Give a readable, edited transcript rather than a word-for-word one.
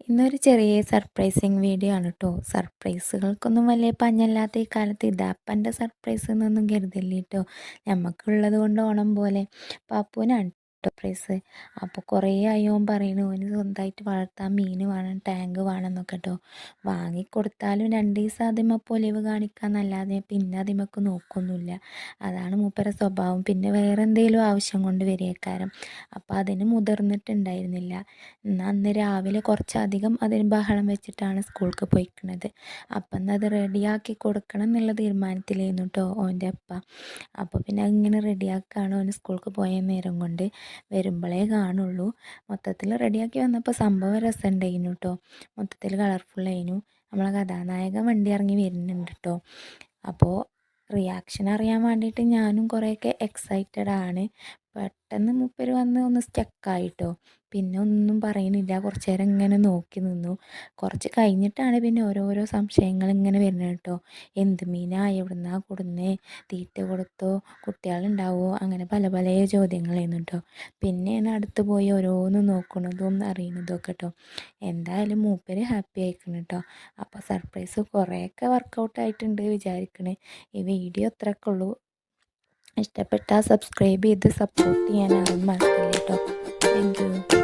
ഇന്നൊരു ചെറിയ surprising video ആണ് കേട്ടോ. സർപ്രൈസുകൾക്കൊന്നും വലിയ പഞ്ഞല്ലാത്ത ഈ കാലത്ത് ഇതാപ്പൻ്റെ സർപ്രൈസ് എന്നൊന്നും കരുതില്ല കേട്ടോ. നമുക്കുള്ളത് കൊണ്ട് ഓണം പോലെ പാപ്പൂനാണ് സർപ്രൈസ്. അപ്പോൾ കുറേ ആയി ഓൻ പറയണു ഓന് സ്വന്തമായിട്ട് വളർത്താൻ മീൻ വേണം, ടാങ്ക് വേണം എന്നൊക്കെ കേട്ടോ. വാങ്ങിക്കൊടുത്താലും 2 ദിവസം അതിമ പൊലിവ് കാണിക്കാന്നല്ലാതെ പിന്നെ അതിമക്ക് നോക്കൊന്നുമില്ല. അതാണ് മൂപ്പര സ്വഭാവം. പിന്നെ വേറെ എന്തെങ്കിലും ആവശ്യം കൊണ്ട് വരികക്കാരം. അപ്പോൾ അതിന് മുതിർന്നിട്ടുണ്ടായിരുന്നില്ല. എന്നാൽ അന്ന് രാവിലെ കുറച്ചധികം അതിന് ബഹളം വെച്ചിട്ടാണ് സ്കൂൾക്ക് പോയിക്കണത്. അപ്പം എന്നാൽ അത് റെഡിയാക്കി കൊടുക്കണം എന്നുള്ള തീരുമാനത്തിലായിരുന്നു കേട്ടോ ഓൻ്റെ അപ്പ. അപ്പോൾ പിന്നെ അതിങ്ങനെ റെഡിയാക്കുകയാണ്. ഓന് സ്കൂൾക്ക് പോയ നേരം കൊണ്ട് വരുമ്പോഴേ കാണുള്ളൂ. മൊത്തത്തിൽ റെഡിയാക്കി വന്നപ്പോൾ സംഭവം രസമുണ്ടായിരുന്നു കേട്ടോ. മൊത്തത്തിൽ കളർഫുള്ളായിരുന്നു. നമ്മളെ കഥാനായകൻ വണ്ടി ഇറങ്ങി വരുന്നുണ്ട് കേട്ടോ. അപ്പോൾ റിയാക്ഷൻ അറിയാൻ വേണ്ടിയിട്ട് ഞാനും കുറേയൊക്കെ എക്സൈറ്റഡ് ആണ്. പെട്ടെന്ന് മൂപ്പര് വന്ന് ഒന്ന് സ്റ്റക്കായിട്ടോ. പിന്നെ ഒന്നും പറയുന്നില്ല. കുറച്ച് നേരം ഇങ്ങനെ നോക്കി നിന്നു. കുറച്ച് കഴിഞ്ഞിട്ടാണ് പിന്നെ ഓരോരോ സംശയങ്ങൾ ഇങ്ങനെ വരുന്നത് കേട്ടോ. എന്ത് മീനാ, എവിടുന്നാ കൊടുന്നേ, തീറ്റ കൊടുത്തോ, കുട്ടികളുണ്ടാവുമോ, അങ്ങനെ പല പല ചോദ്യങ്ങളായിരുന്നു കേട്ടോ. പിന്നെയാണ് അടുത്ത് പോയി ഓരോന്ന് നോക്കുന്നതും അറിയുന്നതും ഒക്കെ കേട്ടോ. എന്തായാലും മൂപ്പര് ഹാപ്പി ആയിക്കണം കേട്ടോ. അപ്പോൾ സർപ്രൈസ് കുറേയൊക്കെ വർക്കൗട്ട് ആയിട്ടുണ്ട് വിചാരിക്കണേ. ഈ വീഡിയോ അത്രയൊക്കെ ഉള്ളൂ. ഇഷ്ടപ്പെട്ടാൽ സബ്സ്ക്രൈബ് ചെയ്ത് സപ്പോർട്ട് ചെയ്യാൻ ആരും മറക്കില്ല കേട്ടോ. Thank you.